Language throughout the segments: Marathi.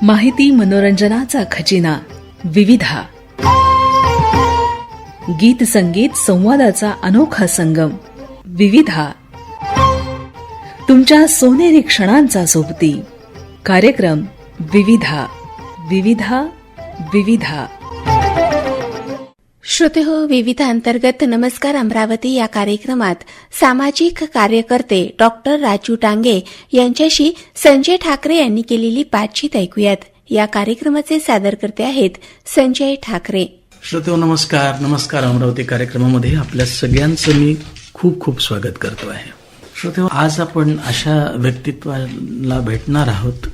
माहिती मनोरंजनाचा खजिना विविधा. गीत संगीत संवादाचा अनोखा संगम विविधा. तुमच्या सोनेरी क्षणांचा सोबती कार्यक्रम विविधा. विविधा विविधा. श्रोतेहो, विविधा अंतर्गत नमस्कार अमरावती या कार्यक्रमात सामाजिक कार्यकर्ते डॉक्टर राजू डांगे यांच्याशी संजय ठाकरे यांनी केलेली बातचीत ऐकूयात. या कार्यक्रमाचे सादरकर्ते आहेत संजय ठाकरे. श्रोतेहो नमस्कार. नमस्कार अमरावती कार्यक्रमामध्ये आपल्या सगळ्यांचं मी खूप खूप स्वागत करतो आहे. श्रोतेहो, आज आपण अशा व्यक्तित्वाला भेटणार आहोत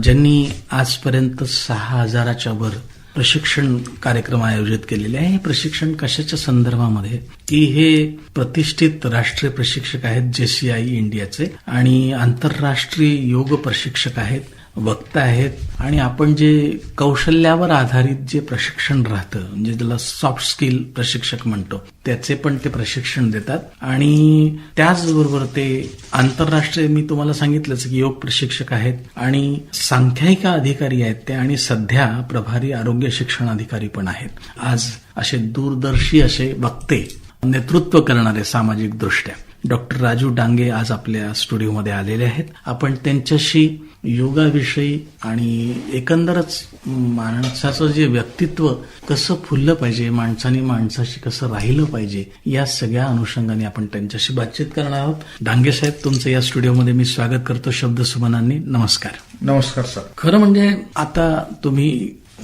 ज्यांनी आजपर्यंत 6,000च्या वर प्रशिक्षण कार्यक्रम आयोजित केलेले आहे. हे प्रशिक्षण कशाच्या संदर्भामध्ये की हे प्रतिष्ठित राष्ट्रीय प्रशिक्षक आहेत JCI इंडियाचे आणि आंतरराष्ट्रीय योग प्रशिक्षक आहेत, वक्ता आहेत आणि आपण जे कौशल्यावर आधारित जे प्रशिक्षण राहतं म्हणजे त्याला सॉफ्ट स्किल प्रशिक्षक म्हणतो त्याचे पण ते प्रशिक्षण देतात. आणि त्याचबरोबर ते आंतरराष्ट्रीय मी तुम्हाला सांगितलंच की योग प्रशिक्षक आहेत आणि सांख्यिकी अधिकारी आहेत ते आणि सध्या प्रभारी आरोग्य शिक्षण अधिकारी पण आहेत. आज असे दूरदर्शी असे वक्ते, नेतृत्व करणारे सामाजिक दृष्ट्या डॉक्टर राजू डांगे आज आपल्या स्टुडिओमध्ये आलेले आहेत. आपण त्यांच्याशी योगाविषयी आणि एकंदरच माणसाचं जे व्यक्तित्व कसं फुललं पाहिजे, माणसाने माणसाशी कसं राहिलं पाहिजे, या सगळ्या अनुषंगाने आपण त्यांच्याशी बातचीत करणार आहोत. डांगे साहेब, तुमचं या स्टुडिओमध्ये मी स्वागत करतो शब्द सुमनांनी. नमस्कार. नमस्कार सर. खरं म्हणजे आता तुम्ही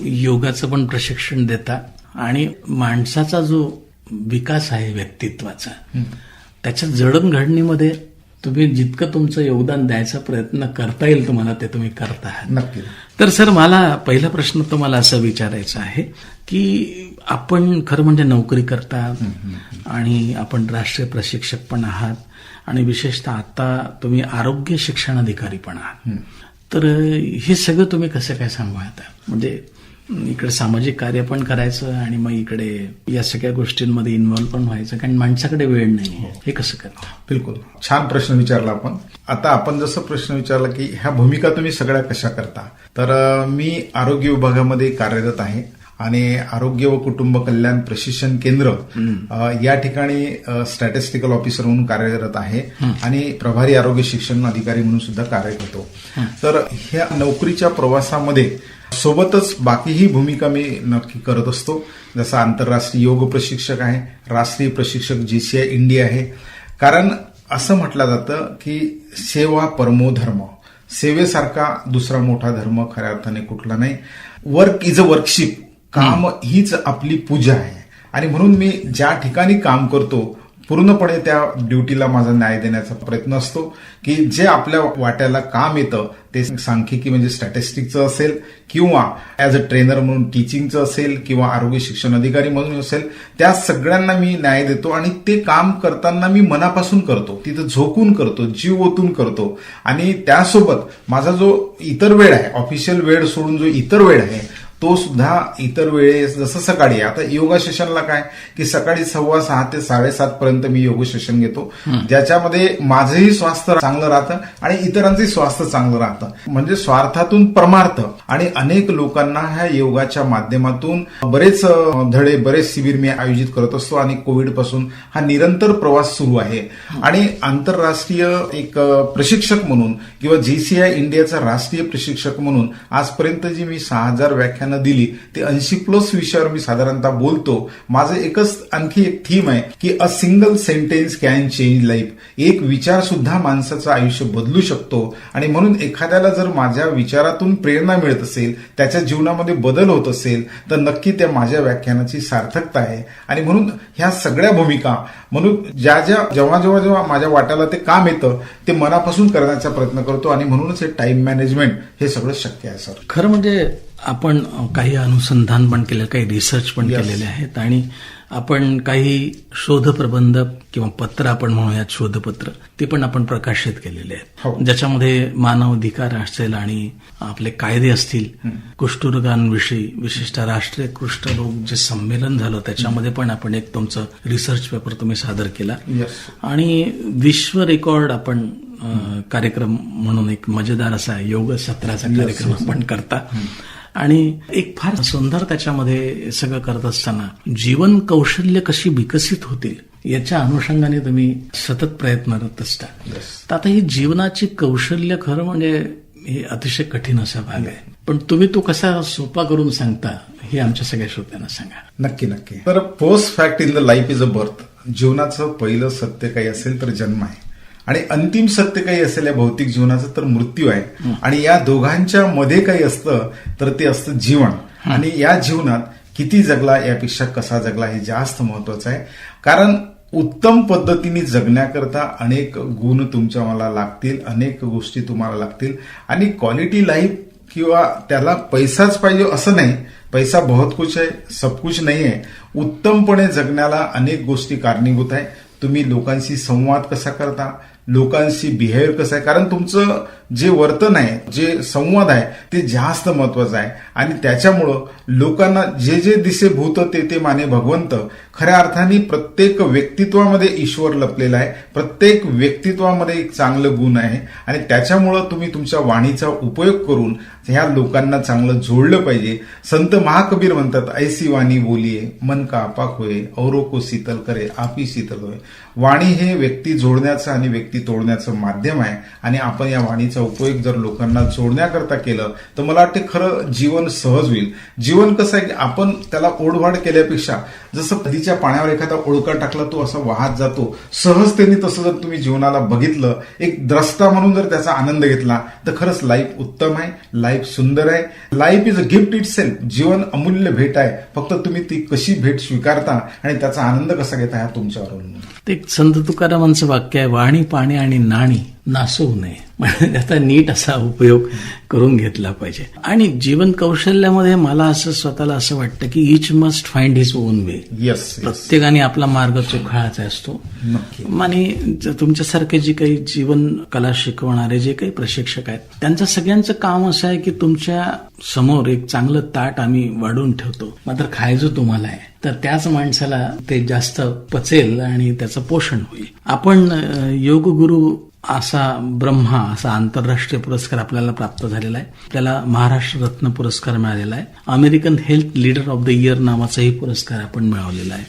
योगाचं पण प्रशिक्षण देता आणि माणसाचा जो विकास आहे व्यक्तित्वाचा त्याच्या जडणघडणीमध्ये तुम्ही जितकं तुमचं योगदान द्यायचा प्रयत्न करता येईल तुम्हाला ते तुम्ही करता आहात. नक्की. तर सर, मला पहिला प्रश्न तुम्हाला असा विचारायचा आहे की आपण खरं म्हणजे नोकरी करता आणि आपण राष्ट्रीय प्रशिक्षक पण आहात आणि विशेषतः आता तुम्ही आरोग्य शिक्षणाधिकारी पण आहात. तर हे सगळं तुम्ही कसं काय सांभाळता? म्हणजे इकडे सामाजिक कार्य पण करायचं आणि मग इकडे या सगळ्या गोष्टींमध्ये इन्व्हॉल्व पण व्हायचं, कारण माणसाकडे वेळ नाही. हे कसं करता? बिलकुल छान प्रश्न विचारला आपण. आता आपण जसं प्रश्न विचारला की ह्या भूमिका तुम्ही सगळ्या कशा करता, तर मी आरोग्य विभागामध्ये कार्यरत आहे आणि आरोग्य व कुटुंब कल्याण प्रशिक्षण केंद्र या ठिकाणी स्टॅटिस्टिकल ऑफिसर म्हणून कार्यरत आहे आणि प्रभारी आरोग्य शिक्षण अधिकारी म्हणून सुद्धा कार्य करतो. तर ह्या नोकरीच्या प्रवासामध्ये सोबतच बाकीही भूमिका मी नक्की करत असतो. जसं आंतरराष्ट्रीय योग प्रशिक्षक आहे, राष्ट्रीय प्रशिक्षक JCI इंडिया आहे. कारण असं म्हटलं जातं की सेवा परमो धर्म, सेवेसारखा दुसरा मोठा धर्म खऱ्या अर्थाने कुठला नाही. वर्क इज अ वर्कशिप, काम हीच आपली पूजा आहे आणि म्हणून मी ज्या ठिकाणी काम करतो पूर्णपणे त्या ड्युटीला माझा न्याय देण्याचा प्रयत्न असतो की जे आपल्या वाट्याला काम येतं ते सांख्यिकी म्हणजे स्टॅटिस्टिकचं असेल किंवा ऍज अ ट्रेनर म्हणून टीचिंगचं असेल किंवा आरोग्य शिक्षण अधिकारी म्हणून असेल, त्या सगळ्यांना मी न्याय देतो आणि ते काम करताना मी मनापासून करतो, तिथं झोकून करतो, जीव ओतून करतो. आणि त्यासोबत माझा जो इतर वेळ आहे, ऑफिशियल वेळ सोडून जो इतर वेळ आहे तो सुद्धा इतर वेळेस जसं सकाळी, आता योगा सेशनला काय की सकाळी 6:15 ते 7:30 पर्यंत मी योग सेशन घेतो, ज्याच्यामध्ये माझंही स्वास्थ्य चांगलं राहतं आणि इतरांचंही स्वास्थ्य चांगलं राहतं. म्हणजे स्वार्थातून परमार्थ. आणि अनेक लोकांना ह्या योगाच्या माध्यमातून बरेच धडे, बरेच शिबिर मी आयोजित करत असतो आणि कोविड पासून हा निरंतर प्रवास सुरू आहे. आणि आंतरराष्ट्रीय एक प्रशिक्षक म्हणून किंवा JCI इंडियाचा राष्ट्रीय प्रशिक्षक म्हणून आजपर्यंत जी मी 6,000 व्याख्यानं दिली ते 80+ विषयावर मी साधारणतः बोलतो. माझं एकच आणखी एक थीम आहे की a single sentence can change life. एक विचार सुद्धा माणसाचं आयुष्य बदलू शकतो आणि म्हणून एखाद्याला जर माझ्या विचारातून प्रेरणा मिळत असेल, त्याच्या जीवनामध्ये बदल होत असेल तर नक्की त्या माझ्या व्याख्यानाची सार्थकता आहे. आणि म्हणून ह्या सगळ्या भूमिका म्हणून जेव्हा माझ्या वाट्याला ते काम येतं ते मनापासून करण्याचा प्रयत्न करतो आणि म्हणूनच हे टाइम मॅनेजमेंट हे सगळं शक्य आहे सर. खरं म्हणजे आपण काही अनुसंधान पण केलं, काही रिसर्च पण केलेले आहेत आणि आपण काही शोधप्रबंध किंवा पत्र आपण म्हणूयात शोधपत्र ते पण आपण प्रकाशित केलेले आहेत, ज्याच्यामध्ये मानवाधिकार असेल आणि आपले कायदे असतील, कुष्ठरोगांविषयी विशेषतः राष्ट्रीय कुष्ठरोग जे संमेलन झालं त्याच्यामध्ये पण आपण एक तुमचं रिसर्च पेपर तुम्ही सादर केला आणि विश्व रेकॉर्ड आपण कार्यक्रम म्हणून एक मजेदार असा योग सत्राचा कार्यक्रम आपण करता आणि एक फार सुंदर त्याच्यामध्ये सगळं करत असताना जीवन कौशल्य कशी विकसित होतील याच्या अनुषंगाने तुम्ही सतत प्रयत्नरत असता. तर आता ही जीवनाची कौशल्य खरं म्हणजे हे अतिशय कठीण असा भाग आहे, पण तुम्ही तो कसा सोपा करून सांगता हे आमच्या सगळ्या श्रोत्यांना सांगा. नक्की नक्की. तर post fact in the life is a birth. जीवनाचं पहिलं सत्य काही असेल तर जन्म आहे आणि अंतिम सत्य काही असेल या भौतिक जीवनाचं तर मृत्यू आहे. आणि या दोघांच्या मध्ये काही असतं तर ते असतं जीवन. आणि या जीवनात किती जगला यापेक्षा कसा जगला हे जास्त महत्वाचं आहे. कारण उत्तम पद्धतीने जगण्याकरता अनेक गुण तुमच्या मला लागतील, अनेक गोष्टी तुम्हाला लागतील. आणि क्वालिटी लाईफ किंवा त्याला पैसाच पाहिजे असं नाही. पैसा बहुत कुछ आहे, सब कुछ नाही आहे. उत्तमपणे जगण्याला अनेक गोष्टी कारणीभूत आहे. तुम्ही लोकांशी संवाद कसा करता, लोकांशी बिहेव्हिअर कसं आहे, कारण तुमचं जे वर्तन आहे, जे संवाद आहे ते जास्त महत्वाचं आहे. आणि त्याच्यामुळं लोकांना जे जे दिसे भूत ते माने भगवंत. खऱ्या अर्थाने प्रत्येक व्यक्तित्वामध्ये ईश्वर लपलेला आहे, प्रत्येक व्यक्तित्वामध्ये एक चांगलं गुण आहे. आणि त्याच्यामुळं तुम्ही तुमच्या वाणीचा उपयोग करून ह्या लोकांना चांगलं जोडलं पाहिजे. संत महाकबीर म्हणतात, ऐसी वाणी बोलिये मन का आपाक होय, औरों को शीतल करे आपी शीतल होय. वाणी हे व्यक्ती जोडण्याचं आणि व्यक्ती तोडण्याचं माध्यम आहे. आणि आपण या वाणीचा उपयोग जर लोकांना जोडण्याकरता केलं तर मला वाटते खरं जीवन सहज होईल. जीवन कसं आहे की आपण त्याला ओढवाढ केल्यापेक्षा जसं नदीच्या पाण्यावर एखादा ओळका टाकला तो असा वाहत जातो सहजतेने, तसं जर तुम्ही जीवनाला बघितलं, एक द्रष्टा म्हणून जर त्याचा आनंद घेतला तर खरंच लाईफ उत्तम आहे, लाईफ सुंदर आहे. Life is a gift itself. जीवन अमूल्य भेट आहे. फक्त तुम्ही ती कशी भेट स्वीकारता आणि त्याचा आनंद कसा घेता हा तुमच्यावर अवलंबून. ते एक संत तुकारामांचं वाक्य आहे, वाणी पाणी आणि नाणी नासवू नये. म्हणजे त्याचा नीट असा उपयोग करून घेतला पाहिजे. आणि जीवन कौशल्यामध्ये मला असं स्वतःला असं वाटतं की each must find his own way. Yes. प्रत्येकाने आपला मार्ग चोखाळायचा असतो. आणि तुमच्यासारखे जे काही जीवन कला शिकवणारे जे काही प्रशिक्षक आहेत त्यांचं सगळ्यांचं काम असं आहे की तुमच्या समोर एक चांगलं ताट आम्ही वाढून ठेवतो, मात्र खायचं तुम्हाला आहे, तर त्याच माणसाला ते जास्त पचेल आणि त्याचं पोषण होईल. आपण योगगुरु असा ब्रह्मा असा आंतरराष्ट्रीय पुरस्कार आपल्याला प्राप्त झालेला आहे. आपल्याला महाराष्ट्र रत्न पुरस्कार मिळालेला आहे. American health leader of the year नावाचाही पुरस्कार आपण मिळवलेला आहे.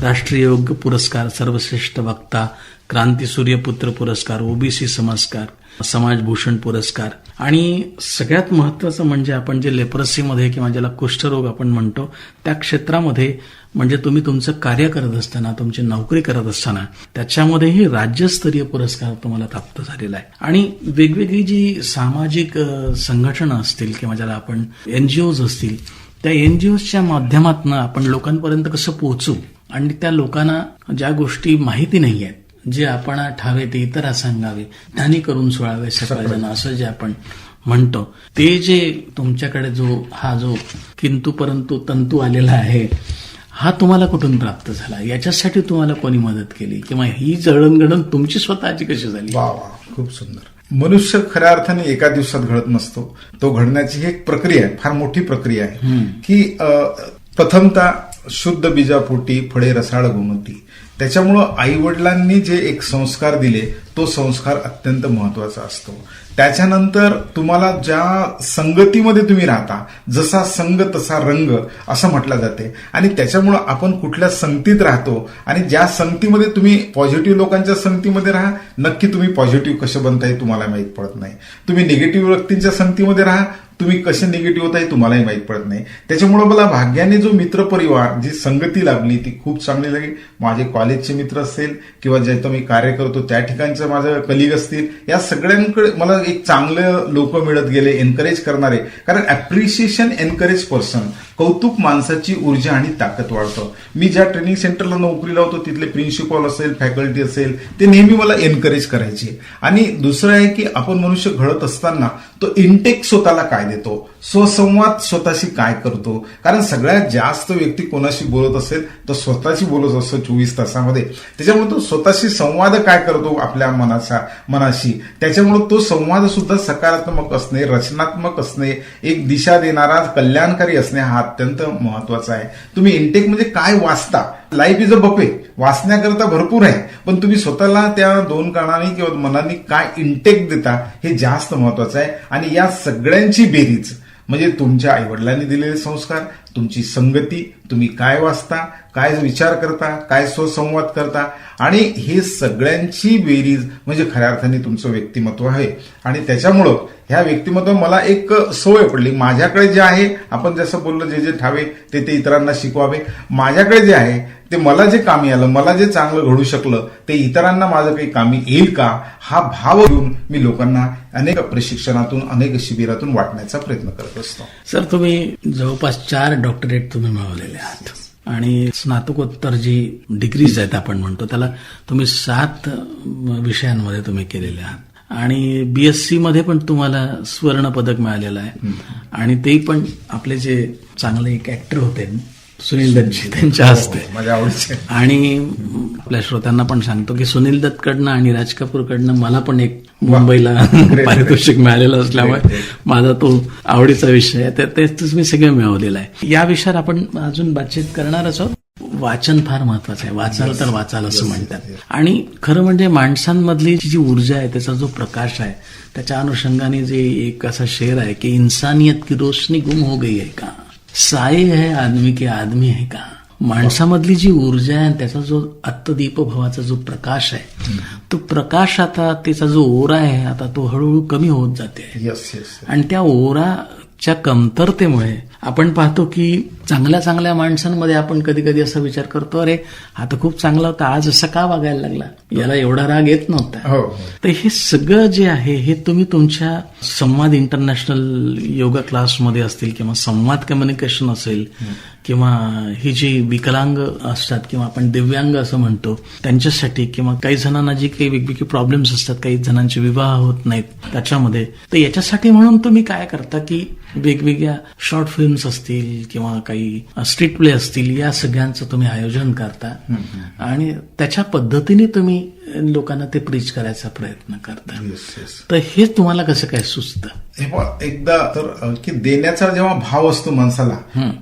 राष्ट्रीय योग पुरस्कार, सर्वश्रेष्ठ वक्ता, क्रांती सूर्यपुत्र पुरस्कार, ओबीसी समाजकार, समाजभूषण पुरस्कार. आणि सगळ्यात महत्वाचं म्हणजे आपण जे लेप्रसीमध्ये किंवा ज्याला कुष्ठरोग आपण म्हणतो त्या क्षेत्रामध्ये म्हणजे तुम्ही तुमचं कार्य करत असताना, तुमची नोकरी करत असताना त्याच्यामध्येही राज्यस्तरीय पुरस्कार तुम्हाला प्राप्त झालेला आहे. आणि वेगवेगळी जी सामाजिक संघटना असतील किंवा ज्याला आपण एनजीओज असतील त्या एनजीओच्या माध्यमातून आपण लोकांपर्यंत कसं पोहोचू आणि त्या लोकांना ज्या गोष्टी माहिती नाही आहेत, जे आपण ठावे ते इतरा सांगावे, त्यांनी करून सोळावे सकाळजण असं जे आपण म्हणतो, ते जे तुमच्याकडे जो किंतु परंतु तंतू आलेला आहे हा तुम्हाला कुठून प्राप्त झाला, याच्यासाठी तुम्हाला कोणी मदत केली किंवा ही जळणघडण तुमची स्वतःची कशी झाली? वा वा, खूप सुंदर. मनुष्य खऱ्या अर्थाने एका दिवसात घडत नसतो. तो घडण्याची ही एक प्रक्रिया आहे, फार मोठी प्रक्रिया आहे. की प्रथमतः शुद्ध बीजापोटी फळे रसाळ गोमती. त्याच्यामुळं आई वडिलांनी जे एक संस्कार दिले तो संस्कार अत्यंत महत्वाचा असतो. त्याच्यानंतर तुम्हाला ज्या संगतीमध्ये तुम्ही राहता, जसा संग तसा रंग असं म्हटलं जाते. आणि त्याच्यामुळं आपण कुठल्या संगतीत राहतो आणि ज्या संगतीमध्ये तुम्ही पॉझिटिव्ह लोकांच्या संगतीमध्ये राहा, नक्की तुम्ही पॉझिटिव्ह कसे बनताय तुम्हाला माहीत पडत नाही. तुम्ही निगेटिव्ह व्यक्तींच्या संगतीमध्ये राहा, तुम्ही कसे निगेटिव्ह होताय तुम्हालाही माहीत पडत नाही. त्याच्यामुळे मला भाग्याने जो मित्रपरिवार, जी संगती लाभली ती खूप चांगली लागली. माझे कॉलेजचे मित्र असेल किंवा जिथं मी कार्य करतो त्या ठिकाणचे माझे कलिग असतील, या सगळ्यांकडे मला एक चांगले लोक मिळत गेले, एनकरेज करणारे. कारण अप्रिशिएशन एनकरेज पर्सन. कौतुक माणसाची ऊर्जा आणि ताकद वाढतं. मी ज्या ट्रेनिंग सेंटरला नोकरीला होतो तिथले प्रिन्सिपल असेल, फॅकल्टी असेल, ते नेहमी मला एनकरेज करायचे. आणि दुसरं आहे की आपण मनुष्य घडत असताना तो इंटेक स्वतःला काय देतो, स्वसंवाद स्वतःशी काय करतो. कारण सगळ्यात जास्त व्यक्ती कोणाशी बोलत असेल तर स्वतःशी बोलत असतो 24 तासामध्ये. त्याच्यामुळे तो स्वतःशी संवाद काय करतो आपल्या मनाशी, त्याच्यामुळे तो संवाद सुद्धा सकारात्मक असणे, रचनात्मक असणे, एक दिशा देणारा, कल्याणकारी असणे हा अत्यंत महत्वाचा आहे. तुम्ही इंटेक म्हणजे काय वाचता. Life is a buffet. वाचण्याकरता भरपूर आहे, पण तुम्ही स्वतःला त्या 2 कानाने किंवा मनाने काय इंटेक देता हे जास्त महत्वाचं आहे. आणि या सगळ्यांची बेरीज म्हणजे तुमच्या आईवडिलांनी दिलेले संस्कार, तुमची संगती, तुम्ही काय वाचता, काय विचार करता, काय स्वसंवाद करता, आणि हे सगळ्यांची बेरीज म्हणजे खऱ्या अर्थाने तुमचं व्यक्तिमत्व आहे. आणि त्याच्यामुळं ह्या व्यक्तिमत्व मला एक सवय पडली. माझ्याकडे जे आहे, आपण जसं बोललो, जे ठावे ते इतरांना शिकवावे. माझ्याकडे जे आहे ते मला जे कामी आलं, मला जे चांगलं घडू शकलं ते इतरांना माझं काही कामी येईल का, हा भाव घेऊन मी लोकांना अनेक प्रशिक्षणातून, अनेक शिबिरातून वाटण्याचा प्रयत्न करत असतो. सर, तुम्ही जवळपास 4 डॉक्टरेट तुम्ही मिळवलेले आहात आणि स्नातकोत्तर जी डिग्रीज आहेत आपण म्हणतो त्याला तुम्ही 7 विषयांमध्ये तुम्ही केलेले आहात. आणि बीएससी मध्ये पण तुम्हाला स्वर्ण पदक मिळालेलं आहे. आणि ते पण आपले जे चांगले एक ऍक्टर होते सुनील दत्तजी, त्यांच्या हस्ते. माझ्या आवडीचे. आणि आपल्या श्रोत्यांना पण सांगतो की सुनील दत्तकडनं आणि राज कपूरकडनं मला पण एक मुंबईला पारितोषिक मिळालेलं असल्यामुळे माझा तो आवडीचा विषय आहे. तर तेच तुम्ही सगळं मिळवलेलं आहे. या विषयावर आपण अजून बातचीत करणारच आहोत. वाचन फार महत्वाचं आहे. वाचाल तर वाचाल असं म्हणतात. आणि खरं म्हणजे माणसांमधली जी ऊर्जा आहे, त्याचा जो प्रकाश आहे, त्याच्या अनुषंगाने जे एक असा शेर आहे की इंसानियत की रोशनी गुम हो गई है का, साये है आदमी के आदमी है का. माणसामधली जी ऊर्जा आहे, त्याचा जो अत्तदीप भावाचा जो प्रकाश आहे, तो प्रकाश आता त्याचा जो ओरा आहे आता तो हळूहळू कमी होत जाते. येस. आणि त्या ओराच्या कमतरतेमुळे आपण पाहतो की चांगल्या चांगल्या माणसांमध्ये आपण कधी कधी असा विचार करतो, अरे हा तर खूप चांगला होता, आज असं का वागायला लागला, याला एवढा राग येत नव्हता. तर हे सगळं जे आहे हे तुम्ही तुमच्या संवाद इंटरनॅशनल योगा क्लासमध्ये असतील किंवा संवाद कम्युनिकेशन असेल किंवा ही जी विकलांग असतात किंवा आपण दिव्यांग असं म्हणतो त्यांच्यासाठी, किंवा काही जणांना जी काही वेगवेगळे प्रॉब्लेम्स असतात, काही जणांचे विवाह होत नाहीत त्याच्यामध्ये, तर याच्यासाठी म्हणून तुम्ही काय करता की वेगवेगळ्या शॉर्ट फिल्म्स असतील किंवा काही स्ट्रीट प्ले असतील, या सगळ्यांचं तुम्ही आयोजन करता आणि त्याच्या पद्धतीने तुम्ही लोकांना ते प्रीच करायचा प्रयत्न करता. तर हे तुम्हाला कसं काय सुचतं? एकदा तर की देण्याचा जेव्हा भाव असतो माणसाला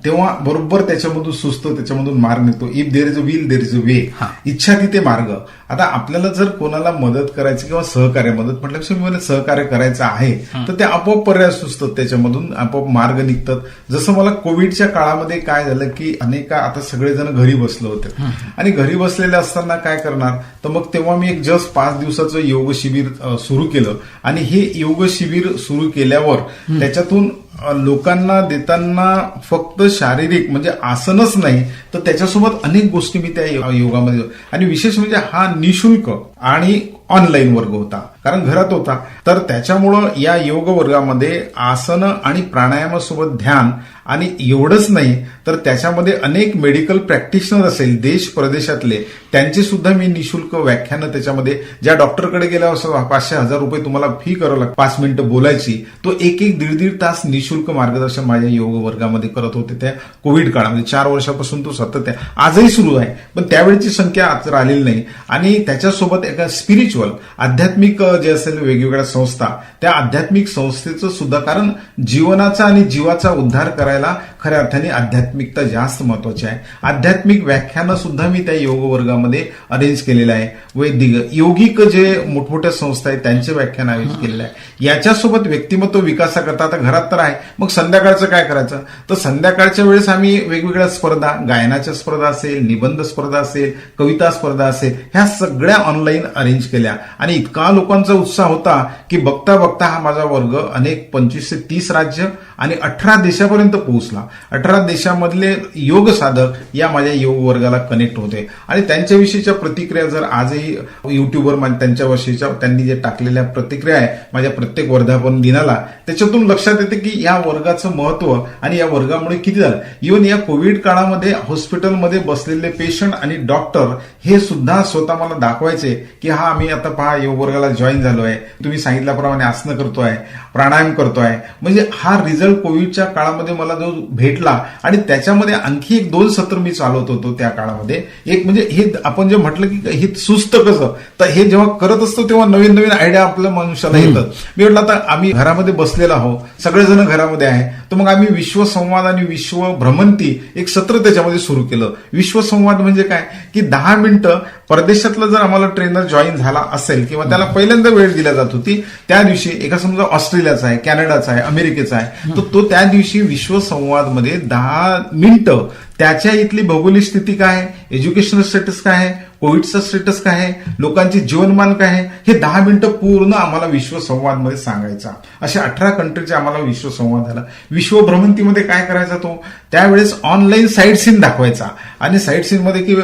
तेव्हा बरोबर त्याच्यामधून सुचतो, त्याच्यामधून मार्ग निघतो. If there is a will there is a way. इच्छा तिथे मार्ग. आता आपल्याला जर कोणाला मदत करायची किंवा सहकार्य, मदत म्हटल्यापेक्षा मला सहकार्य करायचं आहे तर ते आपोआप पर्याय सुचतात, त्याच्यामधून आपोआप मार्ग निघतात. जसं मला कोविडच्या काळामध्ये काय झालं की आता सगळेजण घरी बसले होते आणि घरी बसलेले असताना काय करणार, तर मग तेव्हा मी एक जस्ट 5 दिवसाचं योग शिबिर सुरू केलं. आणि हे योग शिबिर सुरू केल्यावर त्याच्यातून लोकांना देताना फक्त शारीरिक म्हणजे आसनच नाही तर त्याच्यासोबत अनेक गोष्टी मी त्या योगामध्ये, आणि विशेष म्हणजे हा निशुल्क आणि ऑनलाईन वर्ग होता, कारण घरात होता. तर त्याच्यामुळं या योग वर्गामध्ये आसन आणि प्राणायामासोबत ध्यान, आणि एवढंच नाही तर त्याच्यामध्ये अनेक मेडिकल प्रॅक्टिशनर असेल देश परदेशातले, त्यांचे सुद्धा मी निशुल्क व्याख्यानं त्याच्यामध्ये, ज्या डॉक्टरकडे गेल्यावर 500-1000 रुपये तुम्हाला फी करावं लागतं 5 मिनिटं बोलायची, तो 1-1, 1.5 तास निशुल्क मार्गदर्शन माझ्या योग वर्गामध्ये करत होते त्या कोविड काळामध्ये. 4 वर्षापासून तो सतत आहे, आजही सुरू आहे, पण त्यावेळची संख्या आज राहिलेली नाही. आणि त्याच्यासोबत एका स्पिरिच्युअल आध्यात्मिक जे असेल वेगवेगळ्या संस्था, त्या आध्यात्मिक संस्थेचं सुद्धा, कारण जीवनाचा आणि जीवाचा उद्धार करायला खऱ्या अर्थाने आध्यात्मिकता जास्त महत्वाची आहे. आध्यात्मिक व्याख्यानं सुद्धा मी त्या योग वर्गामध्ये अरेंज केलेलं आहे. वैदिक योगिक जे मोठमोठ्या संस्था आहेत त्यांचे व्याख्यान आयोजित केलेलं आहे. याच्यासोबत व्यक्तिमत्व विकासाकरता आता घरात तर आहे, मग संध्याकाळचं काय करायचं, तर संध्याकाळच्या वेळेस आम्ही वेगवेगळ्या स्पर्धा, गायनाच्या स्पर्धा असेल, निबंध स्पर्धा असेल, कविता स्पर्धा असेल, ह्या सगळ्या ऑनलाईन अरेंज केल्या. आणि इतका लोकांचा उत्साह होता की बघता बघता हा माझा वर्ग अनेक 25 ते 30 राज्य आणि 18 देशापर्यंत पोहोचला. 18 देशामधले योग साधक या माझ्या योग वर्गाला कनेक्ट होते. आणि त्यांच्याविषयीच्या प्रतिक्रिया जर आजही युट्यूबवर त्यांच्याविषयीच्या त्यांनी जे टाकलेल्या प्रतिक्रिया आहे माझ्या प्रत्येक वर्धापन दिनाला, त्याच्यातून लक्षात येते की या वर्गाचं महत्व आणि या वर्गामुळे किती झालं. इव्हन या कोविड काळामध्ये हॉस्पिटलमध्ये बसलेले पेशंट आणि डॉक्टर हे सुद्धा स्वतः मला दाखवायचे की हा आम्ही आता पहा योग वर्गाला जॉईन झालोय, तुम्ही सांगितल्याप्रमाणे आसनं करतोय, प्राणायाम करतोय, म्हणजे हा रिझल्ट कोविडच्या काळामध्ये मला जो भेटला आणि त्याच्यामध्ये आणखी 1-2 सत्र मी चालवत होतो त्या काळामध्ये. एक म्हणजे हे आपण जे म्हटलं की हे सुस्त कसं, तर हे जेव्हा करत असतो तेव्हा नवीन नवीन आयडिया आपल्या मनुष्याला येतात. मी म्हटलं आता आम्ही घरामध्ये बसलेलो आहोत, सगळेजण घरामध्ये आहे, तर मग आम्ही विश्वसंवाद आणि विश्व भ्रमंती एक सत्र त्याच्यामध्ये सुरू केलं. विश्वसंवाद म्हणजे काय की 10 मिनिटं परदेशातला जर आम्हाला ट्रेनर जॉईन झाला असेल किंवा त्याला पहिल्यांदा वेळ दिला जात होती, त्या दिवशी एका समजा ऑस्ट्रेलियाचा आहे, कॅनडाचा आहे, अमेरिकेचा आहे, तर तो त्या दिवशी विश्वसंवाद मध्ये 10 मिनिटं त्याच्या इथली भौगोलिक स्थिती काय आहे, एज्युकेशनल स्टेटस काय आहे, कोविडचा स्टेटस काय आहे, लोकांचे जीवनमान काय आहे, हे 10 मिनिटं पूर्ण आम्हाला विश्वसंवाद मध्ये सांगायचा. अशा 18 कंट्रीचे आम्हाला विश्वसंवाद झाला. विश्वभ्रमंतीमध्ये काय करायचा तो, त्यावेळेस ऑनलाईन साईट सीन दाखवायचा आणि साईट सीन मध्ये की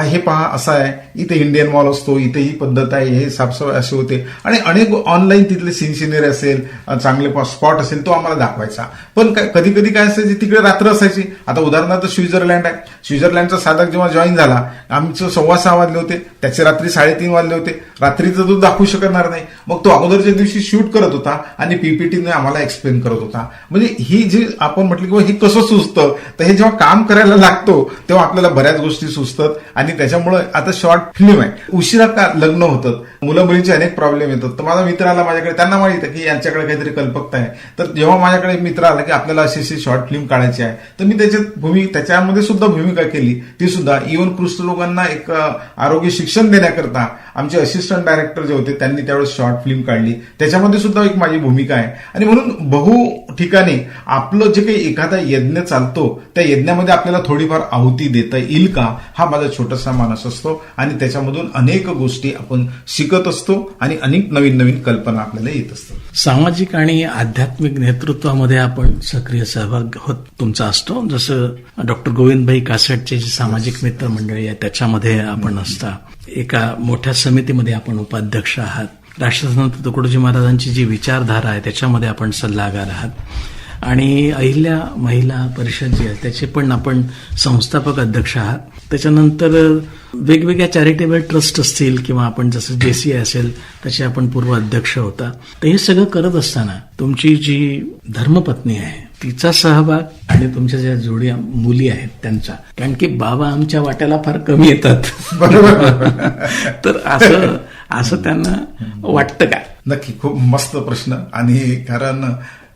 हे पहा असं आहे, इथे इंडियन मॉल असतो, इथे ही पद्धत आहे, हे साफसफाई असे होते आणि अनेक ऑनलाईन तिथले सिनसिनरी असेल, चांगले स्पॉट असेल, तो आम्हाला दाखवायचा. पण कधी कधी काय असायची, तिकडे रात्र असायची. आता उदाहरणार्थ स्वित्झर्लंड आहे, स्वित्झर्लंडचा साधक जेव्हा जॉईन झाला, आमचं 6:15 वाजले होते, त्याचे रात्री 3:30 वाजले होते. रात्रीचं तो दाखवू शकणार नाही, मग तो अगोदरच्या दिवशी शूट करत होता आणि पीपीटीने आम्हाला एक्सप्लेन करत होता. म्हणजे ही जी आपण म्हटलं की हे कसं सुचतं, तर हे जेव्हा काम करायला लागतो तेव्हा आपल्याला बऱ्याच गोष्टी सुचतात आणि त्याच्यामुळे आता शॉर्ट फिल्म आहे. उशिरा का लग्न होतं, मुलं मुलींचे अनेक प्रॉब्लेम येतात. तर माझा मित्र आला माझ्याकडे, त्यांना माहिती आहे की यांच्याकडे काहीतरी कल्पकता आहे. तर जेव्हा माझ्याकडे मित्र आला की आपल्याला अशी शॉर्ट फिल्म काढायची आहे, तर मी त्याच्यामध्ये सुद्धा भूमिका केली. ती सुद्धा इव्हन कुष्ठरोगांना एक आरोग्य शिक्षण देण्याकरता आमचे असिस्टंट डायरेक्टर जे होते त्यांनी त्यावेळेस शॉर्ट फिल्म काढली, त्याच्यामध्ये सुद्धा एक माझी भूमिका आहे. आणि म्हणून बहु ठिकाणी आपलं जे काही एखादा यज्ञ चालतो त्या यज्ञामध्ये आपल्याला थोडीफार आहुती देता येईल का, हा माझा छोटासा मानस असतो आणि त्याच्यामधून अनेक गोष्टी आपण शिकत असतो आणि अनेक नवीन नवीन कल्पना आपल्याला येत असतात. सामाजिक आणि आध्यात्मिक नेतृत्वामध्ये आपण सक्रिय सहभाग होत तुमचा असतो. जसं डॉक्टर गोविंदभाई कासटचे जे सामाजिक मित्र मंडळी आहे त्याच्यामध्ये आपण असता, एका मोठ्या समितीमध्ये आपण उपाध्यक्ष आहात, राष्ट्रसंत तुकडोजी महाराजांची जी विचारधारा आहे त्याच्यामध्ये आपण सल्लागार आहात आणि अहिल्या महिला परिषद जी आहे त्याचे पण आपण संस्थापक अध्यक्ष आहात. त्याच्यानंतर वेगवेगळ्या चॅरिटेबल ट्रस्ट असतील किंवा आपण जसं JCI असेल त्याचे आपण पूर्व अध्यक्ष होता. तर हे सगळं करत असताना तुमची जी धर्मपत्नी आहे तिचा सहभाग आणि तुमच्या ज्या जोडी मुली आहेत त्यांचा, कारण की बाबा आमच्या वाट्याला फार कमी येतात बरोबर. तर असं त्यांना वाटतं का? नक्की, खूप मस्त प्रश्न. आणि कारण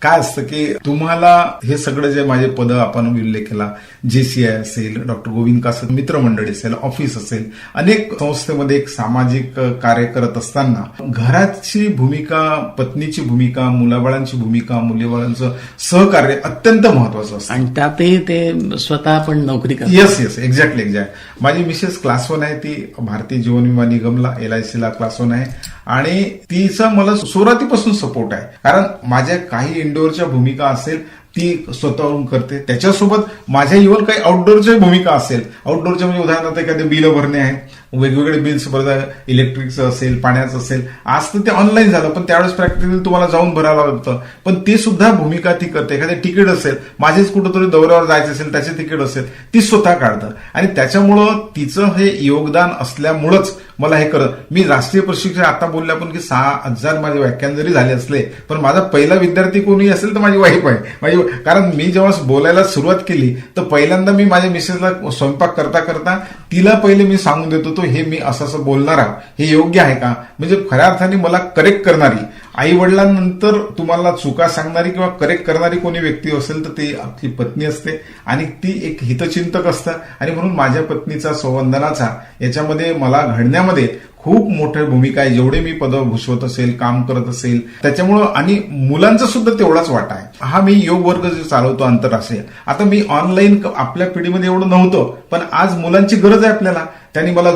काय असतं की तुम्हाला हे सगळं जे माझे पद आपण उल्लेख केला, JCI असेल, डॉक्टर गोविंद कासट मित्रमंडळी असेल, ऑफिस असेल, अनेक संस्थेमध्ये एक सामाजिक कार्य करत असताना घराची भूमिका, पत्नीची भूमिका, मुलाबाळांची भूमिका, मुलीबाळांचं सहकार्य अत्यंत महत्वाचं असतं. आणि त्यातही ते स्वतः पण नोकरी करतात. Yes, exactly. माझी मिसेस क्लास 1 आहे, ती भारतीय जीवन विमा निगमला LIC ला क्लास 1 आहे आणि तिचा मला सुरुवातीपासून सपोर्ट आहे. कारण माझ्या काही इंडोरच्या भूमिका असेल ती स्वतःहून करते, त्याच्यासोबत माझ्या इव्हन काही आउटडोअरच्या भूमिका असेल, आउटडोअरच्या म्हणजे उदाहरणार्थ एखादे बिल भरणे आहे, वेगवेगळे बिल्स भरता, इलेक्ट्रिकचं असेल, पाण्याचं असेल. आज तर ते ऑनलाईन झालं, पण त्यावेळेस प्रॅक्टिकली तुम्हाला जाऊन भरावं लागतं. पण ते सुद्धा भूमिका ती करते. एखादे तिकीट असेल, माझेच कुठंतरी दौऱ्यावर जायचं असेल, त्याचे तिकीट असेल, ती स्वतः काढतं. आणि त्याच्यामुळं तिचं हे योगदान असल्यामुळंच मला हे करत. मी राष्ट्रीय प्रशिक्षण आता बोलले आपण की 6,000 माझे व्याख्यान जरी झाले असले, पण माझा पहिला विद्यार्थी कोणी असेल तर माझी वाईफ आहे. कारण मी जेव्हा बोलायला सुरुवात केली तर पहिल्यांदा मी माझ्या मिसेसला स्वयंपाक करता करता तिला पहिले मी सांगून देत होतो, हे मी असं बोलणार आहे, हे योग्य आहे का. म्हणजे खऱ्या अर्थाने मला करेक्ट करणारी, आई वडिलांनंतर तुम्हाला चुका सांगणारी किंवा करेक्ट करणारी कोणी व्यक्ती असेल तर ती आपली पत्नी असते आणि ती एक हितचिंतक असतं. आणि म्हणून माझ्या पत्नीचा, संवंदनाचा याच्यामध्ये मला घडण्यामध्ये खूप मोठी भूमिका आहे. जेवढे मी पद भूषवत असेल, काम करत असेल त्याच्यामुळं, आणि मुलांचा सुद्धा तेवढाच वाटा आहे. हा मी योग वर्ग जे चालवतो आंतरराष्ट्रीय, आता मी ऑनलाईन आपल्या पिढीमध्ये एवढं नव्हतं, पण आज मुलांची गरज आहे आपल्याला. त्यांनी मला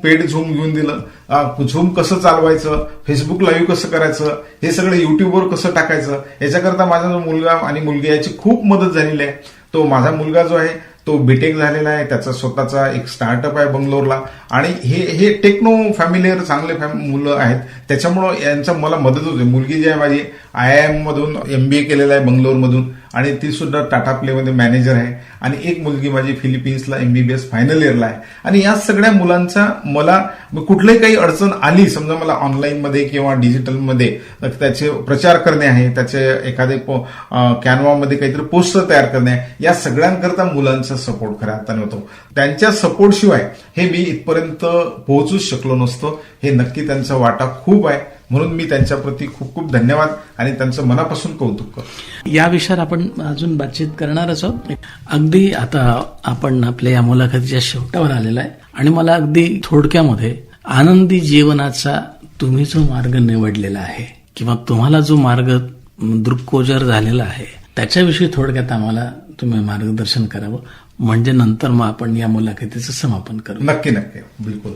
पेड झूम घेऊन दिलं, झूम कसं चालवायचं, फेसबुक लाईव्ह कसं करायचं, हे सगळं युट्यूबवर कसं टाकायचं, याच्याकरता माझा जो मुलगा आणि मुलगी याची खूप मदत झालेली आहे. तो माझा मुलगा जो आहे तो बीटेक झालेला आहे, त्याचा स्वतःचा एक स्टार्टअप आहे बंगलोरला आणि हे टेक्नो फॅमिलियर चांगले मुलं आहेत, त्याच्यामुळं यांचा मला मदत होते. मुलगी जी आहे माझी IIM मधून MBA केलेलं आहे बंगलोरमधून, आणि ती सुद्धा टाटा प्लेमध्ये मॅनेजर आहे. आणि एक मुलगी माझी फिलिपिन्सला MBBS फायनल इयरला आहे. आणि या सगळ्या मुलांचा मला कुठलीही काही अडचण आली, समजा मला ऑनलाईनमध्ये किंवा डिजिटलमध्ये त्याचे प्रचार करणे आहे, त्याचे एखादे कॅनवामध्ये काहीतरी पोस्टर तयार करणे आहे, या सगळ्यांकरता मुलांचा सपोर्ट खऱ्या अर्थाने होतो. त्यांच्या सपोर्ट शिवाय हे मी इथपर्यंत पोहोचूच शकलो नसतो. हे नक्की त्यांचा वाटा खूप आहे, म्हणून मी त्यांच्याप्रती खूप खूप धन्यवाद आणि त्यांचं मनापासून कौतुक करतो. या विषयावर आपण अजून बातचीत करणारच आहोत. अगदी आता आपण आपल्या या मुलाखतीच्या शेवटावर आलेला आहे आणि मला अगदी थोडक्यामध्ये आनंदी जीवनाचा तुम्ही जो मार्ग निवडलेला आहे किंवा तुम्हाला जो मार्ग दृक्कोजर झालेला आहे त्याच्याविषयी थोडक्यात आम्हाला तुम्ही मार्गदर्शन करावं, म्हणजे नंतर मग आपण या मुलाखतीचं समापन करू. नक्की नक्की, बिलकुल.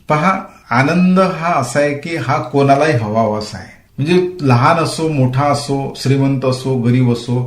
पहा, आनंद हा असा आहे की हा कोणालाही हवावासा आहे. म्हणजे लहान असो, मोठा असो, श्रीमंत असो, गरीब असो,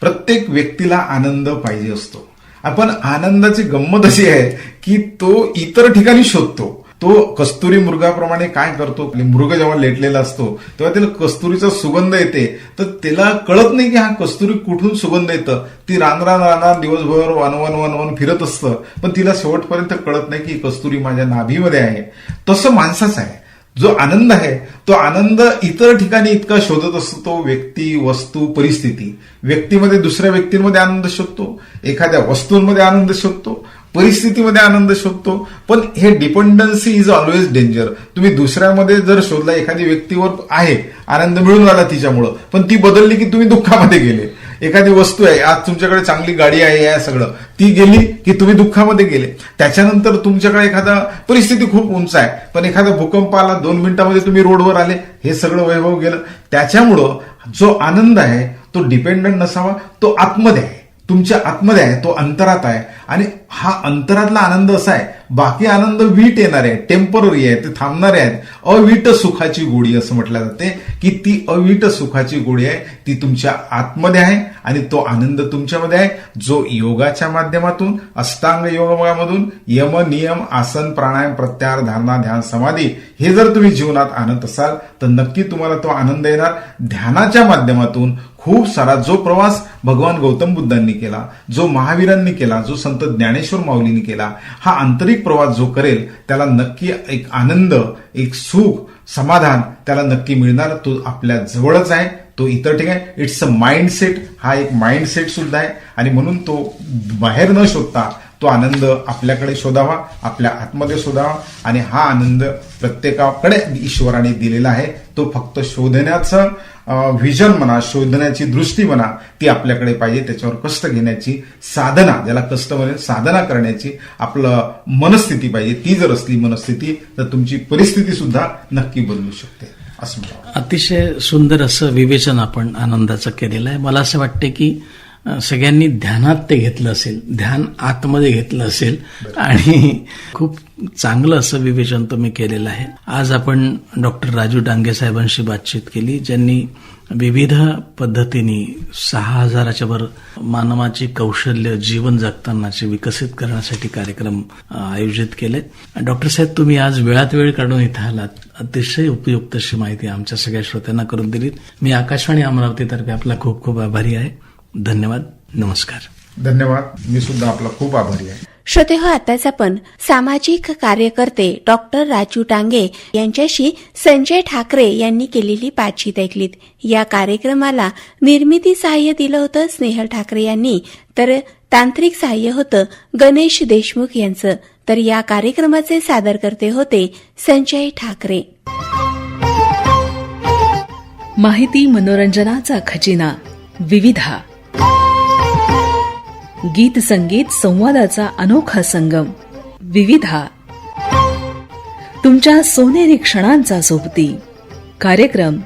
प्रत्येक व्यक्तीला आनंद पाहिजे असतो. आपण आनंदाची गंमत अशी आहे की तो इतर ठिकाणी शोधतो. तो कस्तुरी मृगाप्रमाणे काय करतो, मृग जेव्हा लेटलेला असतो तेव्हा त्याला कस्तुरीचा सुगंध येते, तर त्याला कळत नाही की हा कस्तुरी कुठून सुगंध येतं. ती रानरान दिवसभर वन फिरत असतं, पण तिला शेवटपर्यंत कळत नाही की कस्तुरी माझ्या नाभीमध्ये आहे. तसं माणसाचं आहे. जो आनंद आहे तो आनंद इतर ठिकाणी इतका शोधत असतो. तो व्यक्ती, वस्तू, परिस्थिती. व्यक्तीमध्ये दुसऱ्या व्यक्तींमध्ये आनंद शोधतो, एखाद्या वस्तूंमध्ये आनंद शोधतो, परिस्थितीमध्ये आनंद शोधतो. पण हे डिपेंडन्सी इज ऑलवेज डेंजर. तुम्ही दुसऱ्यामध्ये जर शोधला, एखादी व्यक्तीवर आहे आनंद मिळून राहिला तिच्यामुळं, पण ती बदलली की तुम्ही दुःखामध्ये गेले. एखादी वस्तू आहे, आज तुमच्याकडे चांगली गाडी आहे, या सगळं, ती गेली की तुम्ही दुःखामध्ये गेले. त्याच्यानंतर तुमच्याकडे एखादा परिस्थिती खूप उंच आहे, पण एखादा भूकंप आला, 2 मिनिटांमध्ये तुम्ही रोडवर आले, हे सगळं वैभव गेलं. त्याच्यामुळं जो आनंद आहे तो डिपेंडंट नसावा, तो आतमध्ये आहे, तुमच्या आतमध्ये आहे, तो अंतरात आहे. आणि हा अंतरातला आनंद असा आहे, बाकी आनंद वीट येणारे आहे, टेम्पररी आहे, ते थांबणारे आहेत. अवीट सुखाची गोडी असं म्हटलं जाते की ती अवीट सुखाची गोडी आहे, ती तुमच्या आतमध्ये आहे आणि तो आनंद तुमच्यामध्ये आहे, जो योगाच्या माध्यमातून, अष्टांग योगामधून, यम, नियम, आसन, प्राणायाम, प्रत्याहार, धारणा, ध्यान, समाधी हे जर तुम्ही जीवनात आणत असाल तर नक्की तुम्हाला तो आनंद येणार. ध्यानाच्या माध्यमातून खूप सारा जो प्रवास भगवान गौतम बुद्धांनी केला, जो महावीरांनी केला, जो संत ज्ञानेश्वर माऊलींनी केला, हा आंतरिक प्रवास जो करेल त्याला नक्की एक आनंद, एक सुख, समाधान त्याला नक्की मिळणार. तो आपल्या जवळच आहे, तो इतर ठिकाणी. It's a mindset. हा एक माइंडसेट सुद्धा आहे आणि म्हणून तो बाहेर न शोधता तो आनंद आपल्याकडे शोधावा, आपल्या आतमध्ये शोधावा. आणि हा आनंद प्रत्येकाकडे ईश्वराने दिलेला आहे. तो फक्त शोधण्याचं व्हिजन म्हणा, शोधण्याची दृष्टी म्हणा, ती आपल्याकडे पाहिजे. त्याच्यावर कष्ट घेण्याची साधना, ज्याला कष्ट म्हणेल, साधना करण्याची आपलं मनस्थिती पाहिजे. ती जर असली मनस्थिती तर तुमची परिस्थिती सुद्धा नक्की बदलू शकते. असं अतिशय सुंदर असं विवेचन आपण आनंदाचं केलेलं आहे. मला असं वाटते की सगळ्यांनी ध्यानात ते घेतलं असेल, ध्यान आतमध्ये घेतलं असेल आणि खूप चांगलं असं विवेचन तुम्ही केलेलं आहे. आज आपण डॉक्टर राजू डांगे साहेबांशी बातचीत केली, ज्यांनी विविध पद्धतीने 6,000च्या वर मानवाची कौशल्य जीवन जगतानाचे विकसित करण्यासाठी कार्यक्रम आयोजित केले. डॉक्टर साहेब, तुम्ही आज वेळात वेळ काढून इथं आलात, अतिशय उपयुक्त अशी माहिती आमच्या सगळ्या श्रोत्यांना करून दिलीत. मी आकाशवाणी अमरावतीतर्फे आपला खूप खूप आभारी आहे. धन्यवाद. नमस्कार. धन्यवाद. मी सुद्धा आपला खूप आभारी आहे. श्रोते हो, आताच आपण सामाजिक कार्यकर्ते डॉक्टर राजू डांगे यांच्याशी संजय ठाकरे यांनी केलेली बातचीत ऐकलीत. या कार्यक्रमाला निर्मिती सहाय्य दिलं होतं स्नेहल ठाकरे यांनी, तर तांत्रिक सहाय्य होतं गणेश देशमुख यांचं. तर या कार्यक्रमाचे सादरकर्ते होते संजय ठाकरे. माहिती मनोरंजनाचा खजिना विविधा. गीत संगीत संवादाचा अनोखा संगम विविधा. तुमच्या सोनेरी क्षणांचा सोबती कार्यक्रम